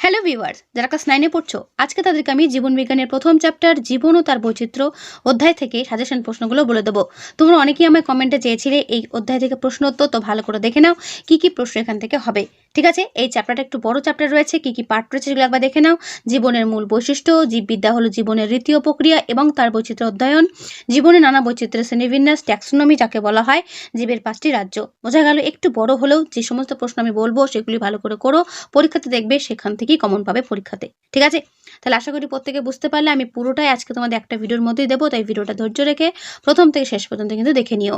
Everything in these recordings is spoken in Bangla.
হ্যালো ভিউয়ার্স, যারা ক্লাস 9 পড়ছো, আজকে তাদেরকে আমি জীবন বিজ্ঞানের প্রথম চ্যাপ্টার জীবন ও তার বৈচিত্র্য অধ্যায় থেকে সাজেশন প্রশ্নগুলো বলে দেবো। তোমরা অনেকেই আমায় কমেন্টে চেয়েছিলে এই অধ্যায় থেকে প্রশ্ন উত্তর, তো ভালো করে দেখে নাও কি কি প্রশ্ন এখান থেকে হবে। ঠিক আছে, এই চ্যাপ্টারটা একটু বড় চ্যাপ্টার রয়েছে, কি কি পার্ট রয়েছে সেগুলো একবার দেখে নাও। জীবনের মূল বৈশিষ্ট্য, জীববিদ্যা হলো জীবনের রীতি ও প্রক্রিয়া এবং তার বৈচিত্র্য অধ্যয়ন, জীবনের নানা বৈচিত্র্যের শ্রেণীবিন্যাস, ট্যাক্সোনমি যাকে বলা হয়, জীবের 5টি রাজ্য। বোঝা গেল? একটু বড় হলেও যে সমস্ত প্রশ্ন আমি বলবো সেগুলি ভালো করে করো, পরীক্ষাতে দেখবে সেখান থেকেই কমন পাবে পরীক্ষাতে। ঠিক আছে, তাহলে আশা করি প্রত্যেকে বুঝতে পারলে। আমি পুরোটাই আজকে তোমাদের একটা ভিডিওর মধ্যেই দেবো, তাই ভিডিওটা ধৈর্য রেখে প্রথম থেকে শেষ পর্যন্ত কিন্তু দেখে নিও।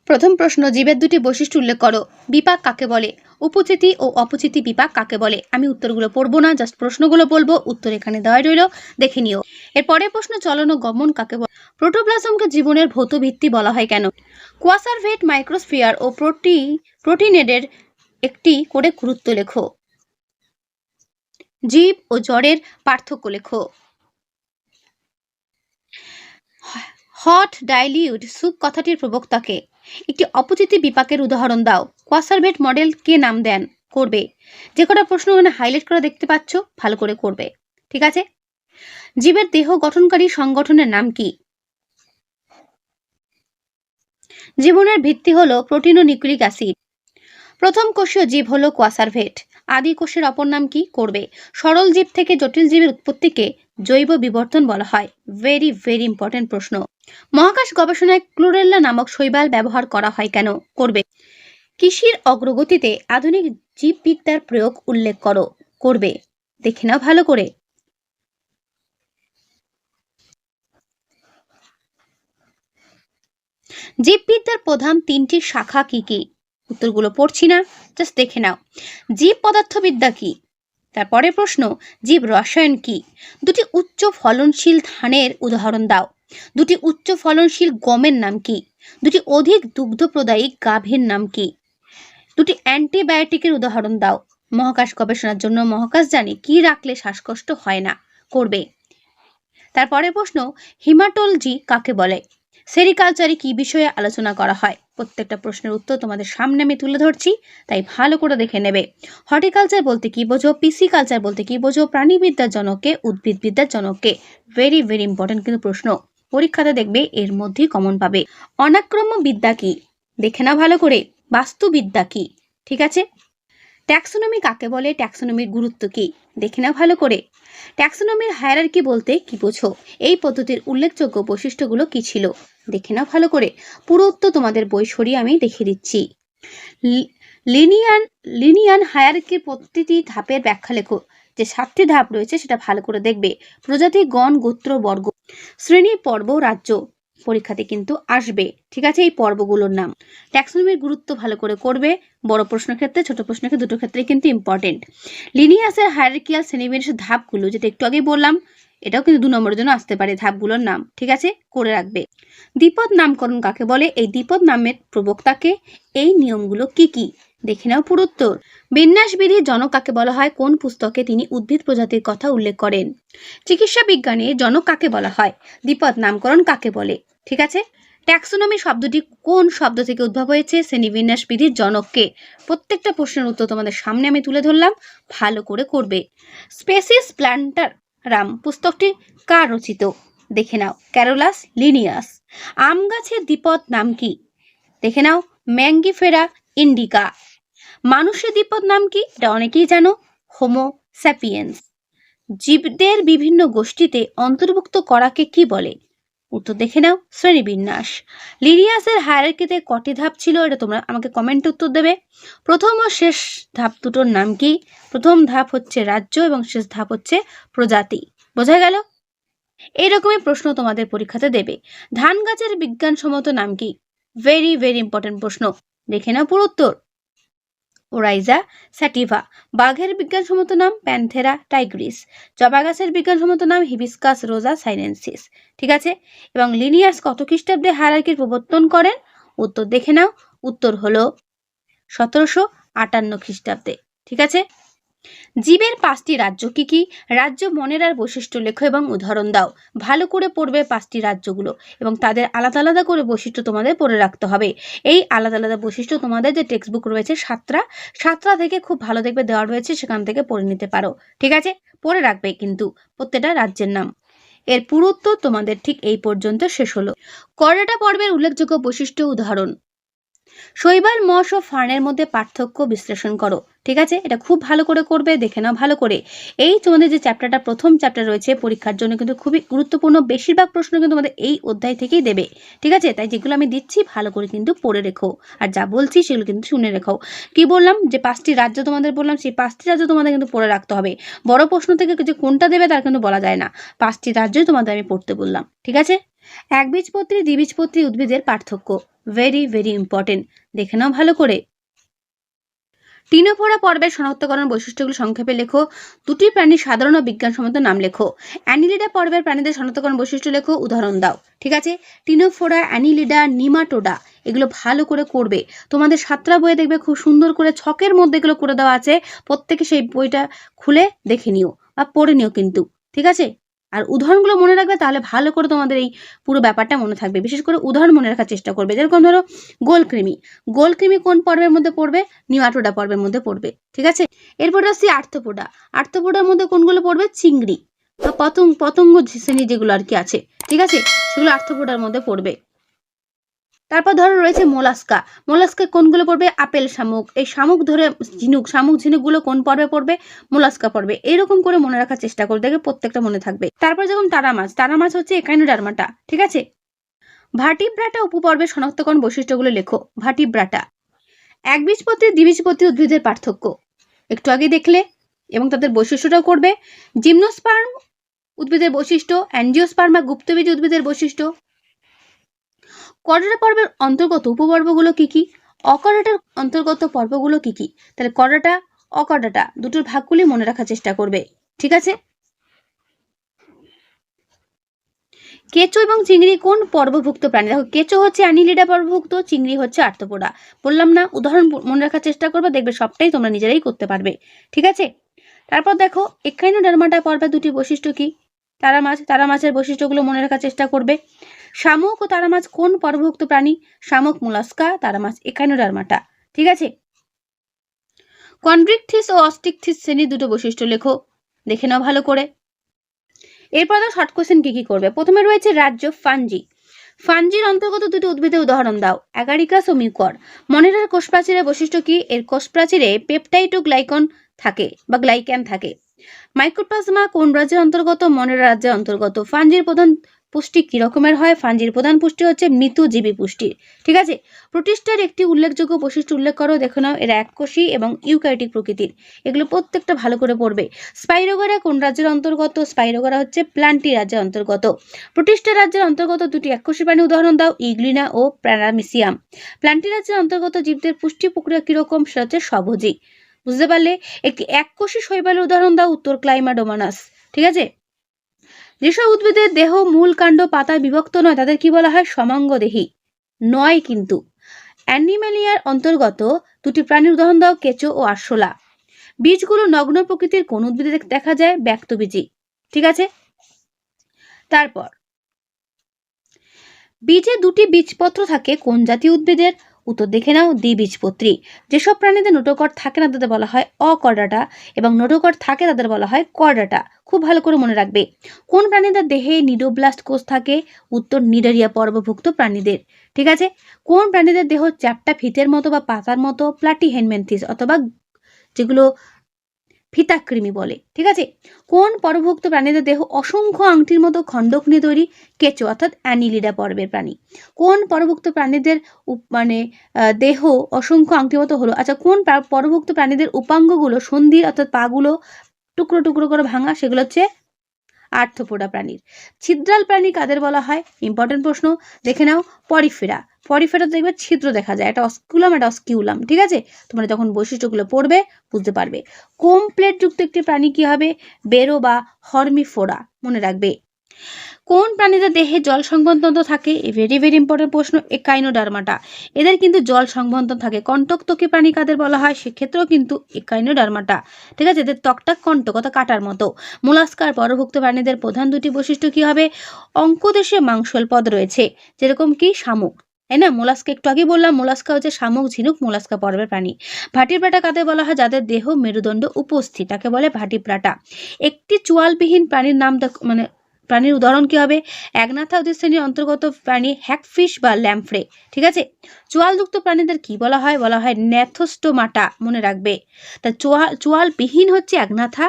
প্রথম প্রশ্ন, জীবের দুটি বৈশিষ্ট্য উল্লেখ করো। বিপাক কাকে বলে? উপচিতি ও অপচিতি বিপাক কাকে বলে? আমি উত্তরগুলো পড়বো না, জাস্ট প্রশ্নগুলো বলবো, উত্তর এখানে দেওয়া রইল, দেখে নিও। এর পরের প্রশ্ন, চলন ও গমন কাকে বলে? প্রোটোপ্লাজমকে জীবনের ভৌত ভিত্তি বলা হয় কেন? কোয়াসারভেট, মাইক্রোস্ফিয়ার ও প্রোটিনেডের একটি করে গুরুত্ব লেখো। জীব ও জড়ের পার্থক্য লেখো। হট ডাইলিউট স্যুপ কথাটির প্রবক্তাকে? একটি অপচিতি বিপাকের উদাহরণ দাও। কোয়াসারভেট মডেল কে নাম দেন? করবে। যে কটা প্রশ্ন এখানে হাইলাইট করা দেখতে পাচ্ছ, ভালো করে করবে। ঠিক আছে, জীবের দেহ গঠনকারী সংগঠনের নাম কি? জীবনের ভিত্তি হলো প্রোটিন ও নিউক্লিক অ্যাসিড। প্রথম কোষীয় জীব হলো কোয়াসারভেট। আদি কোষের অপর নাম কি? করবে। সরল জীব থেকে জটিল জীবের উৎপত্তিকে জৈব বিবর্তন বলা হয়। ভেরি ভেরি ইম্পর্টেন্ট প্রশ্ন। মহাকাশ গবেষণায় ক্লোরেল্লা নামক শৈবাল ব্যবহার করা হয় কেন? করবে। কৃষির অগ্রগতিতে আধুনিক জীববিদ্যার প্রয়োগ উল্লেখ করো। করবে। দেখে নাও ভালো করে। জীববিদ্যার প্রধান 3টি শাখা কি কি? উত্তরগুলো পড়ছি না, জাস্ট দেখে নাও। জীব পদার্থবিদ্যা কি? তারপরে প্রশ্ন, জীব রসায়ন কি? দুটি উচ্চ ফলনশীল ধানের উদাহরণ দাও। দুটি উচ্চ ফলনশীল গমের নাম কি? দুটি অধিক দুগ্ধ প্রদায়ী গাভীর নাম কি? দুটি অ্যান্টিবায়োটিকের উদাহরণ দাও। মহাকাশ গবেষণার জন্য মহাকাশযানে কি রাখলে শ্বাসকষ্ট হয় না? করবে। তারপরে প্রশ্ন, হিমাটোলজি কাকে বলে? সেরিকালচারে কি বিষয়ে আলোচনা করা হয়? প্রত্যেকটা প্রশ্নের উত্তর তোমাদের সামনে আমি তুলে ধরছি, তাই ভালো করে দেখে নেবে। হর্টিকালচার বলতে কি বোঝো? পিসিকালচার বলতে কি বোঝো? প্রাণীবিদ্যার জনককে, উদ্ভিদবিদ্যার জনককে। ভেরি ভেরি ইম্পর্টেন্ট কিন্তু প্রশ্ন, পরীক্ষাতে দেখবে এর মধ্যেই কমন পাবে। অনাক্রম্য বিদ্যা কি? দেখে নাও ভালো করে। বাস্তুবিদ্যা কি? ঠিক আছে। ট্যাক্সোনমি কাকে বলে? ট্যাক্সোনমির গুরুত্ব কি? দেখে নাও ভালো করে। ট্যাক্সোনমির হায়ারার্কি বলতে কি বোঝো? এই পদ্ধতির উল্লেখযোগ্য বৈশিষ্ট্যগুলো কি ছিল? দেখে নাও ভালো করে। পুরো উত্তর তোমাদের বই সরিয়ে আমি দেখিয়ে দিচ্ছি। লিনিয়ান হায়ারার্কির প্রতিটি ধাপের ব্যাখ্যা লেখো। যে 7টি ধাপ রয়েছে সেটা ভালো করে দেখবে। প্রজাতি, গণ, গোত্র, বর্গ, শ্রেণী, পর্ব, রাজ্য পরীক্ষাতে কিন্তু আসবে। ঠিক আছে, এই পর্বগুলোর নাম। ট্যাক্সোনমির গুরুত্ব ভালো করে করবে। বড় প্রশ্নের ক্ষেত্রে, ছোট প্রশ্নের ক্ষেত্রে, দুটো ক্ষেত্রে কিন্তু ইম্পর্টেন্ট। লিনিয়াসের হায়ারার্কিয়াল শ্রেণীবিন্যাসের ধাপগুলো, যেটা একটু আগেই বললাম, এটাও কিন্তু 2 নম্বরের জন্য আসতে পারে ধাপগুলোর নাম। ঠিক আছে, করে রাখবে। দ্বিপদ নামকরণ কাকে বলে? এই দ্বিপদ নামের প্রবক্তাকে। এই নিয়মগুলো কি কি? দেখে নাও পুরো উত্তর। বিন্যাসবিধির জনক কাকে বলা হয়? কোন পুস্তকে তিনি উদ্ভিদ প্রজাতির কথা উল্লেখ করেন? চিকিৎসা বিজ্ঞানে জনক কাকে বলা হয়? দ্বিপদ নামকরণ কাকে বলে? ঠিক আছে। ট্যাক্সোনমি শব্দটি কোন শব্দ থেকে উদ্ভব হয়েছে? শ্রেণীবিন্যাস বিধির জনককে। প্রত্যেকটা প্রশ্নের উত্তর তোমাদের সামনে আমি তুলে ধরলাম, ভালো করে করবে। স্পেসিস প্ল্যান্টারাম পুস্তকটি কার রচিত? দেখে নাও। Carolus Linnaeus. আম গাছের দ্বিপদ নাম কি? দেখে নাও। Mangifera indica. মানুষের দ্বিপদ নাম কি? এটা অনেকেই জানো, হোমো স্যাপিয়েন্স। জীবদের বিভিন্ন গোষ্ঠীতে অন্তর্ভুক্ত করাকে কি বলে? উত্তর দেখে নাও। শ্রেণীবিন্যাস। লিনিয়াসের হায়ারার্কিতে কটি ধাপ ছিল? এটা তোমরা আমাকে কমেন্টে উত্তর দেবে। প্রথম ও শেষ ধাপ দুটোর নাম কি? প্রথম ধাপ হচ্ছে রাজ্য এবং শেষ ধাপ হচ্ছে প্রজাতি। বোঝা গেল? এইরকমই প্রশ্ন তোমাদের পরীক্ষাতে দেবে। ধান গাছের বিজ্ঞানসম্মত নাম কি? ভেরি ভেরি ইম্পর্টেন্ট প্রশ্ন, দেখে নাও পুরো উত্তর। ওরাইজা স্যাটিভা। বাঘের বিজ্ঞানসম্মত নাম? Panthera Tigris. জবা গাছের বিজ্ঞানসম্মত নাম? হিবিস্কাস রোজা সাইনেন্সিস। ঠিক আছে, এবং লিনিয়াস কত খ্রিস্টাব্দে হায়ারার্কির প্রবর্তন করেন? উত্তর দেখে নাও। উত্তর হলো 1758 খ্রিস্টাব্দে। ঠিক আছে, জীবের 5টি রাজ্য কি কি? রাজ্য মনের আর বৈশিষ্ট্য লেখো এবং উদাহরণ দাও। ভালো করে পড়বে 5টি রাজ্যগুলো এবং তাদের আলাদা আলাদা করে বৈশিষ্ট্য তোমাদের পড়ে রাখতে হবে। এই আলাদা আলাদা বৈশিষ্ট্য তোমাদের যে টেক্সট বুক রয়েছে সাতটা থেকে খুব ভালো দেখবে দেওয়া রয়েছে, সেখান থেকে পড়ে নিতে পারো। ঠিক আছে, পড়ে রাখবে কিন্তু প্রত্যেকটা রাজ্যের নাম। এর পুরুত্ব তোমাদের ঠিক এই পর্যন্ত শেষ হলো। করডাটা পর্বের উল্লেখযোগ্য বৈশিষ্ট্য উদাহরণ। শৈবাল, মশ ও ফার্নের মধ্যে পার্থক্য বিশ্লেষণ করো। ঠিক আছে, এটা খুব ভালো করে করবে, দেখে নাও ভালো করে। এই তোমাদের যে চ্যাপ্টারটা প্রথম চ্যাপ্টার রয়েছে পরীক্ষার জন্য কিন্তু খুবই গুরুত্বপূর্ণ, বেশিরভাগ প্রশ্ন কিন্তু তোমাদের এই অধ্যায় থেকেই দেবে। ঠিক আছে, তাই যেগুলো আমি দিচ্ছি ভালো করে কিন্তু পড়ে রেখো, আর যা বলছি সেগুলো কিন্তু শুনে রেখো। কি বললাম, যে 5টি রাজ্য তোমাদের বললাম, সেই 5টি রাজ্য তোমাদের কিন্তু পড়ে রাখতে হবে। বড় প্রশ্ন থেকে যে কোনটা দেবে তার কিন্তু বলা যায় না, 5টি রাজ্যই তোমাদের আমি পড়তে বললাম। ঠিক আছে, একবীজপত্রী দ্বিবীজপত্রী উদ্ভিদের পার্থক্য ভেরি ভেরি ইম্পর্টেন্ট, দেখে নাও ভালো করে। টিনোফোরা পর্বের শনাক্তকরণ বৈশিষ্ট্যগুলো সংক্ষেপে লেখো। 2টি প্রাণীর সাধারণ ও বিজ্ঞানসম্মত নাম লেখো। অ্যানিলিডা পর্বের প্রাণীদের শনাক্তকরণ বৈশিষ্ট্য লেখো, উদাহরণ দাও। ঠিক আছে, টিনোফোরা, অ্যানিলিডা, নিমাটোডা এগুলো ভালো করে করবে। তোমাদের 7টা বইয়ে দেখবে খুব সুন্দর করে ছকের মধ্যে এগুলো করে দেওয়া আছে, প্রত্যেকে সেই বইটা খুলে দেখে নিও বা পড়ে নিও কিন্তু। ঠিক আছে, আর উদাহরণগুলো মনে রাখবে, তাহলে ভালো করে তোমাদের এই পুরো ব্যাপারটা মনে থাকবে। বিশেষ করে উদাহরণ মনে রাখার চেষ্টা করবে। যেরকম ধরো গোলকৃমি, গোলকৃমি কোন পর্বের মধ্যে পড়বে? নিমাটোডা পর্বের মধ্যে পড়বে। ঠিক আছে, এরপর আসছি আর্থ্রোপোডা। আর্থ্রোপোডার মধ্যে কোনগুলো পড়বে? চিংড়ি বা পতঙ্গ শ্রেণী যেগুলো আর কি আছে, ঠিক আছে, সেগুলো আর্থ্রোপোডার মধ্যে পড়বে। তারপর ধরো রয়েছে মোলাস্কা। মোলাস্কা কোনগুলো পড়বে? আপেল শামুক। এই শামুক ধরে শামুক ঝিনুকগুলো কোন পর্বে পড়বে? মোলাস্কা পড়বে। এরকম করে মনে রাখার চেষ্টা করবে, দেখবে প্রত্যেকটা মনে থাকবে। তারপর যেমন তারা মাছ, তারা মাছ হচ্ছে একাইনোডার্মাটা। ঠিক আছে, ভার্টিব্রাটা উপপর্বের শনাক্তকরণ বৈশিষ্ট্যগুলো লেখো। ভার্টিব্রাটা একবীজপত্রী দ্বিবীজপত্রী উদ্ভিদের পার্থক্য একটু আগে দেখলে এবং তাদের বৈশিষ্ট্যটাও করবে। জিমনোস্পার্ম উদ্ভিদের বৈশিষ্ট্য, অ্যাঞ্জিওস্পার্মা গুপ্তবীজ উদ্ভিদের বৈশিষ্ট্য। করডাটা পর্বের অন্তর্গত উপপর্বগুলো কি কি? অকর্ডাটার অন্তর্গত পর্বগুলো কি কি? তাহলে করডাটা অকর্ডাটা দুটোর ভাগগুলি মনে রাখার চেষ্টা করবে। ঠিক আছে, কেঁচো এবং চিংড়ি কোন পর্বভুক্ত প্রাণী? দেখো, কেঁচো হচ্ছে অ্যানিলিডা পর্বভুক্ত, চিংড়ি হচ্ছে আর্থ্রোপোডা। বললাম না, উদাহরণ মনে রাখার চেষ্টা করবে, দেখবে সবটাই তোমরা নিজেরাই করতে পারবে। ঠিক আছে, তারপর দেখো একাইনোডার্মাটা পর্বের 2টি বৈশিষ্ট্য কি? তারা মাছ, তারা মাছের বৈশিষ্ট্যগুলো মনে রাখার চেষ্টা করবে। শামুক ও তারা মাছ কোন পর্বভুক্ত প্রাণী? শামুক মোলাস্কা, তারা মাছ একাইনোডার্মাটা। ঠিক আছে, কন্ড্রিকথিস ও অস্টিকথিস শ্রেণীর 2টো বৈশিষ্ট্য লেখো, দেখে নাও ভালো করে। এরপর শর্ট কোশ্চেন কি কি করবে। প্রথমে রয়েছে রাজ্য ফাঞ্জি। ফাঞ্জির অন্তর্গত 2টি উদ্ভিদের উদাহরণ দাও। অ্যাগারিকাস ও মিউকর। মনেরার কোষ প্রাচীরের বৈশিষ্ট্য কি? এর কোষ প্রাচীরে পেপটাইড ও গ্লাইকন থাকে বা গ্লাইক্যান থাকে। মাইক্রোপ্লাজমা কোন রাজ্যের অন্তর্গত? মনেরা রাজ্যের অন্তর্গত। ফাঞ্জির প্রধান পুষ্টি কি রকমের হয়? ফাঞ্জির প্রধান পুষ্টি হচ্ছে মৃতজীবী পুষ্টি। ঠিক আছে, প্রোটিস্টার একটি উল্লেখযোগ্য বৈশিষ্ট্য উল্লেখ করো, দেখে নাও। এরা এককোষী এবং ইউক্যারিওটিক প্রকৃতির। এগুলো প্রত্যেকটা ভালো করে পড়বে। স্পাইরোগারা কোন রাজ্যের অন্তর্গত? স্পাইরোগারা হচ্ছে প্লান্টি রাজ্যের অন্তর্গত। প্রোটিস্টা রাজ্যের অন্তর্গত 2টি এককোষী প্রাণী উদাহরণ দাও। ইগ্লিনা ও প্যারামিসিয়াম। প্লান্টি রাজ্যের অন্তর্গত জীবদের পুষ্টি প্রক্রিয়া কিরকম? সেটা হচ্ছে স্বভোজী। বুঝতে পারলে? একটি এককোষী শৈবালের উদাহরণ দাও। উত্তর ক্লাইমাডোমানাস। ঠিক আছে, যেসব উদ্ভিদের দেহ মূল কাণ্ড পাতায় বিভক্ত নয় তাদের কি বলা হয়? সমাঙ্গদেহী নয় কিন্তু। অ্যানিম্যালিয়ার অন্তর্গত 2টি প্রাণীর উদাহরণ দাও। কেঁচো ও আরশোলা। বীজগুলো নগ্ন প্রকৃতির কোন উদ্ভিদে দেখা যায়? ব্যক্তবীজী। ঠিক আছে, তারপর বীজে 2টি বীজপত্র থাকে কোন জাতীয় উদ্ভিদের? উত্তর দেখে নাও, দ্বিবীজপত্রী। যেসব প্রাণীদের নোটোকট থাকে না তাদের বলা হয় অকর্ডাটা এবং নোটোকট থাকে তাদের বলা হয় কর্ডাটা। খুব ভালো করে মনে রাখবে। কোন প্রাণীদের দেহে নিডোব্লাস্ট কোষ থাকে? উত্তর নিডারিয়া পর্বভুক্ত প্রাণীদের। ঠিক আছে, কোন প্রাণীদের দেহ চ্যাপ্টা ফিতের মতো বা পাতার মতো? প্লাটিহেলমিনথেস অথবা যেগুলো ফিতাকৃমি বলে। ঠিক আছে, কোন পর্বভুক্ত প্রাণীদের দেহ অসংখ্য আংটির মতো খণ্ডক নিয়ে তৈরি? কেঁচো অর্থাৎ অ্যানিলিডা পর্বের প্রাণী। কোন পর্বভুক্ত প্রাণীদের দেহ অসংখ্য আংটির মতো হলো? আচ্ছা, কোন পর্বভুক্ত প্রাণীদের উপাঙ্গগুলো সন্ধির অর্থাৎ পাগুলো টুকরো টুকরো করে ভাঙা? সেগুলো হচ্ছে আর্থ্রোপোডা প্রাণীর। ছিদ্রাল প্রাণী কাদের বলা হয়? ইম্পর্টেন্ট প্রশ্ন, দেখে নাও। পরিফেরা। পরিফেরা দেখবে ছিদ্র দেখা যায়, একটা অস্কুলাম একটা অস্কিউলাম। ঠিক আছে, তোমরা যখন বৈশিষ্ট্যগুলো পড়বে বুঝতে পারবে। কোম প্লেট যুক্ত একটি প্রাণী কি হবে? বেরো বা হর্মিফোরা। মনে রাখবে। কোন প্রাণীদের দেহে জল সংবহনতন্ত্র থাকে? ভেরি ভেরি ইম্পর্টেন্ট প্রশ্ন। একাইনোডার্মাটা, এদের কিন্তু জল সংবহনতন্ত্র থাকে। কণ্টকত্বকী প্রাণী কাদের বলা হয়? সেক্ষেত্রেও কিন্তু একাইনোডার্মাটা, ঠিক আছে। এদের ত্বকটা কণ্টক অর্থাৎ কাটার মতো। মোলাস্কার পরভুক্ত প্রাণীদের প্রধান দুটি বৈশিষ্ট্য কি হবে? অঙ্কদেশে মাংসল পদ রয়েছে, যেরকম কি শামুক, তাই না? মোলাস্কা একটু আগে বললাম, মোলাস্কা হচ্ছে শামুক, ঝিনুক, মোলাস্কা পর্বের প্রাণী। ভাটিপ্রাটা কাদের বলা হয়? যাদের দেহ মেরুদণ্ড উপস্থিত, তাকে বলে ভাটিপ্রাটা। একটি চোয়ালবিহীন প্রাণীর নাম প্রাণীর উদাহরণ কি হবে? একনাথা শ্রেণীর অন্তর্গত প্রাণী হ্যাগফিশ বা ল্যাম্প্রে, ঠিক আছে। চোয়ালযুক্ত প্রাণীদের কি বলা হয়? বলা হয় ন্যাথোস্টোমাটা, মনে রাখবে। তা চোয়ালবিহীন হচ্ছে একনাথা,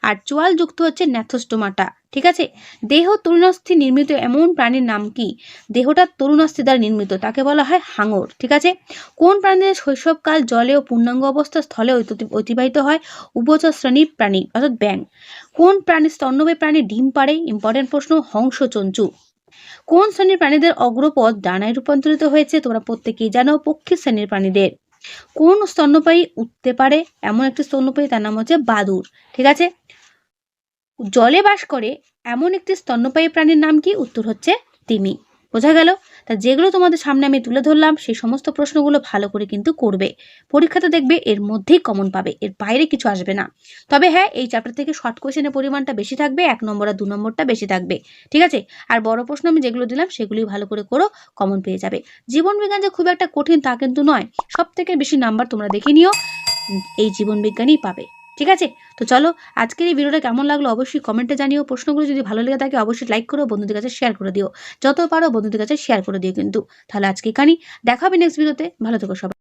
আর চোয়ালযুক্ত হচ্ছে ন্যাথোস্টোমাটা, ঠিক আছে। দেহ তরুণাস্থি নির্মিত এমন প্রাণীর নাম কি? দেহটা তরুণাস্থি দ্বারা নির্মিত, তাকে বলা হয় হাঙর, ঠিক আছে। কোন প্রাণীদের শৈশবকাল জলে ও পূর্ণাঙ্গ অবস্থা স্থলে অতিবাহিত হয়? উভচর শ্রেণীর প্রাণী অর্থাৎ ব্যাং। কোন প্রাণী স্তন্যপায়ী প্রাণী ডিম পাড়ে? ইম্পর্টেন্ট প্রশ্ন। হংসচঞ্চু। কোন শ্রেণীর প্রাণীদের অগ্রপদ ডানায় রূপান্তরিত হয়েছে? তোমরা প্রত্যেকেই জানো, পক্ষী শ্রেণীর প্রাণীদের। কোন স্তন্যপায়ী উঠতে পারে? এমন একটি স্তন্যপায়ী, তার নাম হচ্ছে বাদুড়, ঠিক আছে। জলে বাস করে এমন একটি স্তন্যপায়ী প্রাণীর নাম কি? উত্তর হচ্ছে তিমি। বোঝা গেল? তা যেগুলো তোমাদের সামনে আমি তুলে ধরলাম সেই সমস্ত প্রশ্নগুলো ভালো করে কিন্তু করবে। পরীক্ষাতে দেখবে এর মধ্যেই কমন পাবে, এর বাইরে কিছু আসবে না। তবে হ্যাঁ, এই চ্যাপ্টার থেকে শর্ট কোয়েশ্চেনের পরিমাণটা বেশি থাকবে, 1 নম্বর আর 2 নম্বরটা বেশি থাকবে, ঠিক আছে। আর বড় প্রশ্ন আমি যেগুলো দিলাম সেগুলি ভালো করে করো, কমন পেয়ে যাবে। জীবন বিজ্ঞান যে খুব একটা কঠিন তা কিন্তু নয়, সব থেকে বেশি নাম্বার তোমরা দেখে নিও এই জীবন বিজ্ঞানই পাবে, ঠিক আছে। তো চলো, আজকের এই ভিডিওটা কেমন লাগলো অবশ্যই কমেন্টে জানিও। প্রশ্নগুলো যদি ভালো লেগে থাকে অবশ্যই লাইক করো, বন্ধুদের কাছে শেয়ার করে দিও, যত পারো বন্ধুদের কাছে শেয়ার করে দিও কিন্তু। তাহলে আজকে এখানেই দেখা হবে নেক্সট ভিডিওতে। ভালো থেকো সবাই।